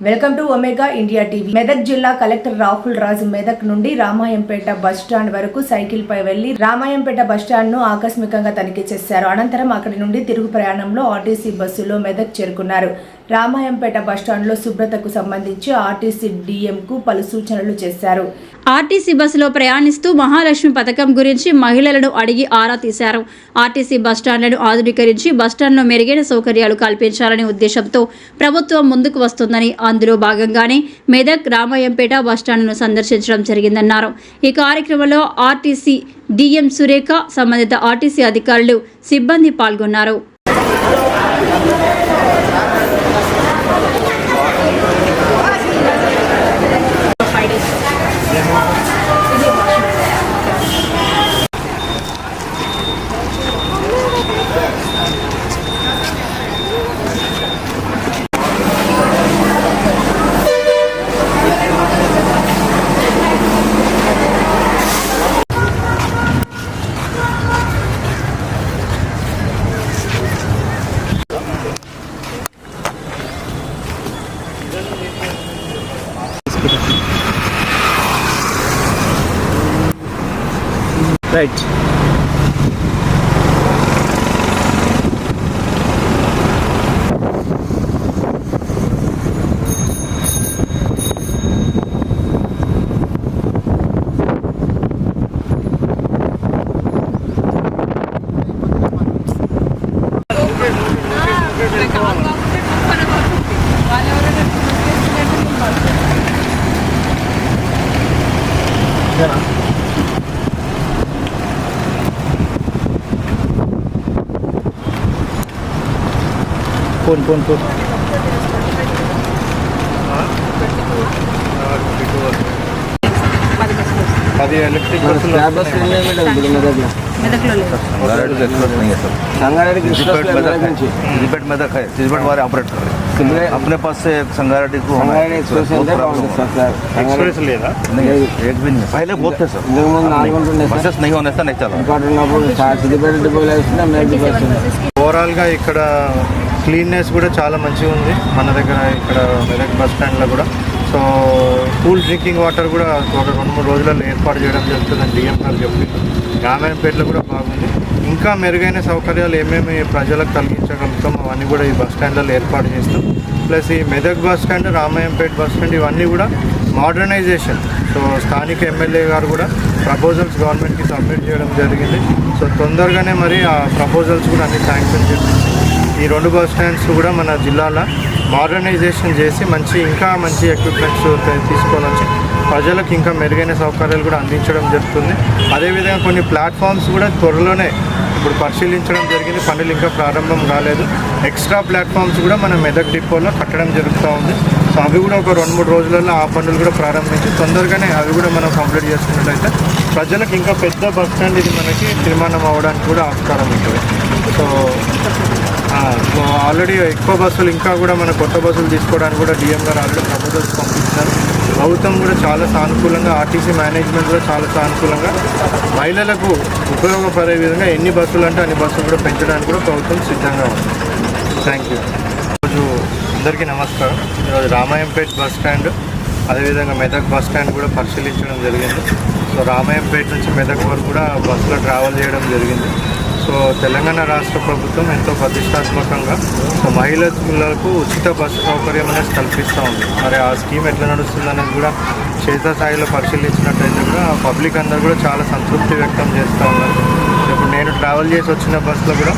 Welcome to omega India TV. Medak జిల్లా collector Rahul రాజు మెదక్ నుండి Ramayampet bus stand వరకు సైకిల్ పై వెళ్లి రామాయంపేట బస్టాండ్ ను ఆకస్మికంగా తనిఖీ చేశారు. అనంతరం అక్కడి నుండి తిరుగు ప్రయాణంలో ఆర్టీసీ బస్సులో మెదక్ చేరుకున్నారు. రామాయంపేట బస్టాండ్ లో శుభ్రతకు సంబంధించి ఆర్టీసీ డిఎం కు పలు సూచనలు చేశారు. ఆర్టీసీ బస్సులో ప్రయాణిస్తూ మహాలక్ష్మి పథకం గురించి మహిళలను అడిగి ఆరా తీశారు. ఆర్టీసీ బస్టాండ్లను ఆధునీకరించి బస్టాండ్లో మెరుగైన సౌకర్యాలు కల్పించాలనే ఉద్దేశంతో ప్రభుత్వం ముందుకు వస్తుందని, అందులో భాగంగానే మెదక్ రామాయంపేట బస్టాండ్ను సందర్శించడం జరిగిందన్నారు. ఈ కార్యక్రమంలో ఆర్టీసీ డిఎం సురేఖ, సంబంధిత ఆర్టీసీ అధికారులు, సిబ్బంది పాల్గొన్నారు. Right. Pun. అది ఎలక్ట్రిక్ బస్సులు सिलपेट मेदक है, सिलपेट वाले ऑपरेटर अपने पास से संगारेड्डी को एक्सप्रेस लेगा नहीं, एक भी नहीं, पहले बहुत थे सर, बसेस नहीं होने से नहीं चला. ఓవరాల్గా ఇక్కడ క్లీన్నెస్ కూడా చాలా మంచిగా ఉంది మన దగ్గర. ఇక్కడ మెదక్ బస్ స్టాండ్లో కూడా సో కూల్ డ్రింకింగ్ వాటర్ కూడా ఒక 2-3 రోజులలో ఏర్పాటు చేయడం జరుగుతుందని డిఎం గారు చెప్పి, రామాయంపేటలో కూడా బాగుంది. ఇంకా మెరుగైన సౌకర్యాలు ఏమేమి ప్రజలకు కలిగించగలుగుతాం అవన్నీ కూడా ఈ బస్ స్టాండ్లలో ఏర్పాటు చేస్తాం. ప్లస్ ఈ Medak bus stand, Ramayampet bus stand ఇవన్నీ కూడా మోడర్నైజేషన్. సో స్థానిక ఎమ్మెల్యే గారు కూడా ప్రపోజల్స్ గవర్నమెంట్కి సబ్మిట్ చేయడం జరిగింది. సో తొందరగానే మరి ఆ ప్రపోజల్స్ కూడా అన్ని శాంక్షన్ చేసి ఈ 2 బస్ స్టాండ్స్ కూడా మన జిల్లాలో మోడర్నైజేషన్ చేసి ఇంకా మంచి ఎక్విప్మెంట్స్ తీసుకోవాలని ప్రజలకు ఇంకా మెరుగైన సౌకర్యాలు కూడా అందించడం జరుగుతుంది. అదేవిధంగా కొన్ని ప్లాట్ఫామ్స్ కూడా త్వరలోనే ఇప్పుడు పరిశీలించడం జరిగింది, పనులు ఇంకా ప్రారంభం కాలేదు. ఎక్స్ట్రా ప్లాట్ఫామ్స్ కూడా మన మెదక్ డిపోలో కట్టడం జరుగుతూ ఉంది. సో అవి కూడా ఒక 2-3 రోజులలో ఆ పనులు కూడా ప్రారంభించి తొందరగానే అవి కూడా మనం కంప్లీట్ చేసుకున్నట్లయితే ప్రజలకు ఇంకా పెద్ద బస్ స్టాండ్ ఇది మనకి నిర్మాణం అవ్వడానికి కూడా ఆస్కారం ఉంటుంది. సో ఆల్రెడీ ఎక్కువ బస్సులు ఇంకా కూడా మన కొత్త బస్సులు తీసుకోవడానికి కూడా డిఎం గారు ఆల్రెడీ ప్రపోజల్స్ పంపించినారు. ప్రభుత్వం కూడా చాలా సానుకూలంగా, ఆర్టీసీ మేనేజ్మెంట్ కూడా చాలా సానుకూలంగా మహిళలకు ఉపయోగపడే విధంగా ఎన్ని బస్సులు అంటే అన్ని బస్సులు కూడా పెంచడానికి కూడా ప్రభుత్వం సిద్ధంగా ఉంది. Thank you. ఈరోజు అందరికీ నమస్కారం. ఈరోజు రామాయంపేట బస్ స్టాండ్ అదేవిధంగా మెదక్ బస్ స్టాండ్ కూడా పరిశీలించడం జరిగింది. సో రామాయంపేట నుంచి మెదక్ వరకు కూడా బస్సులో ట్రావెల్ చేయడం జరిగింది. సో తెలంగాణ రాష్ట్ర ప్రభుత్వం ఎంతో ప్రతిష్టాత్మకంగా సో మహిళలకు ఉచిత బస్సు సౌకర్యం అనేది కల్పిస్తూ ఉంది. మరి ఆ స్కీమ్ ఎట్లా నడుస్తుంది అనేది కూడా క్షేత్రస్థాయిలో పరిశీలించినట్టయితే కూడా పబ్లిక్ అందరూ కూడా చాలా సంతృప్తి వ్యక్తం చేస్తూ ఉన్నారు. ఇప్పుడు నేను ట్రావెల్ చేసి వచ్చిన బస్సులో కూడా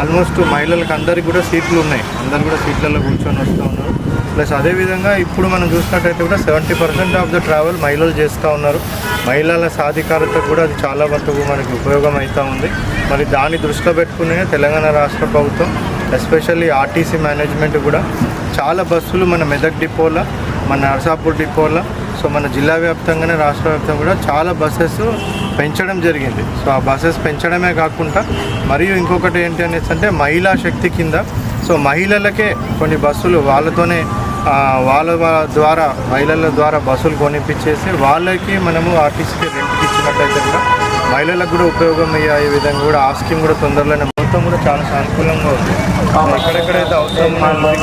ఆల్మోస్ట్ మహిళలకు అందరికీ కూడా సీట్లు ఉన్నాయి, అందరు కూడా సీట్లలో కూర్చొని వస్తూ ఉన్నారు. ప్లస్ అదేవిధంగా ఇప్పుడు మనం చూసినట్టయితే కూడా 70% ఆఫ్ ద ట్రావెల్ మహిళలు చేస్తూ ఉన్నారు. మహిళల సాధికారత కూడా అది చాలా వరకు మనకి ఉపయోగం అవుతూ ఉంది. మరి దాన్ని దృష్టిలో పెట్టుకునే తెలంగాణ రాష్ట్ర ప్రభుత్వం ఎస్పెషల్లీ ఆర్టీసీ మేనేజ్మెంట్ కూడా చాలా బస్సులు మన మెదక్ డిపోలో, మన నర్సాపూర్ డిపోలో, సో మన జిల్లా వ్యాప్తంగానే రాష్ట్ర వ్యాప్తంగా కూడా చాలా బస్సెస్ పెంచడం జరిగింది. సో ఆ బస్సెస్ పెంచడమే కాకుండా మరియు ఇంకొకటి ఏంటి అనేసి అంటే మహిళా శక్తి కింద సో మహిళలకే కొన్ని బస్సులు వాళ్ళతోనే వాళ్ళ ద్వారా మహిళల ద్వారా బస్సులు కొనిపించేసి వాళ్ళకి మనము ఆర్టీసీకి రెంట్కి ఇచ్చినట్టయితే కూడా మహిళలకు కూడా ఉపయోగం అయ్యే విధంగా కూడా ఆ స్కీమ్ కూడా తొందరలోనే ప్రభుత్వం కూడా చాలా సానుకూలంగా ఉంది. ఎక్కడెక్కడైతే అవసరం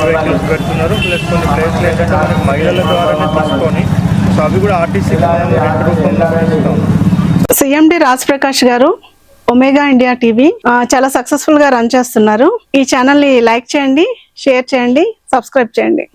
వెహికల్స్ పెడుతున్నారు, ప్లస్ కొన్ని ప్లేస్లు ఏంటంటే మనకి మహిళల ద్వారానే తీసుకొని సో అవి కూడా ఆర్టీసీ రెంట్ రూపంలో ఇస్తాం. సిఎండి రాజ్ ప్రకాష్ గారు ఒమేగా ఇండియా టీవీ చాలా సక్సెస్ఫుల్ గా రన్ చేస్తున్నారు. ఈ ఛానల్ ని లైక్ చేయండి, షేర్ చేయండి, సబ్స్క్రైబ్ చేయండి.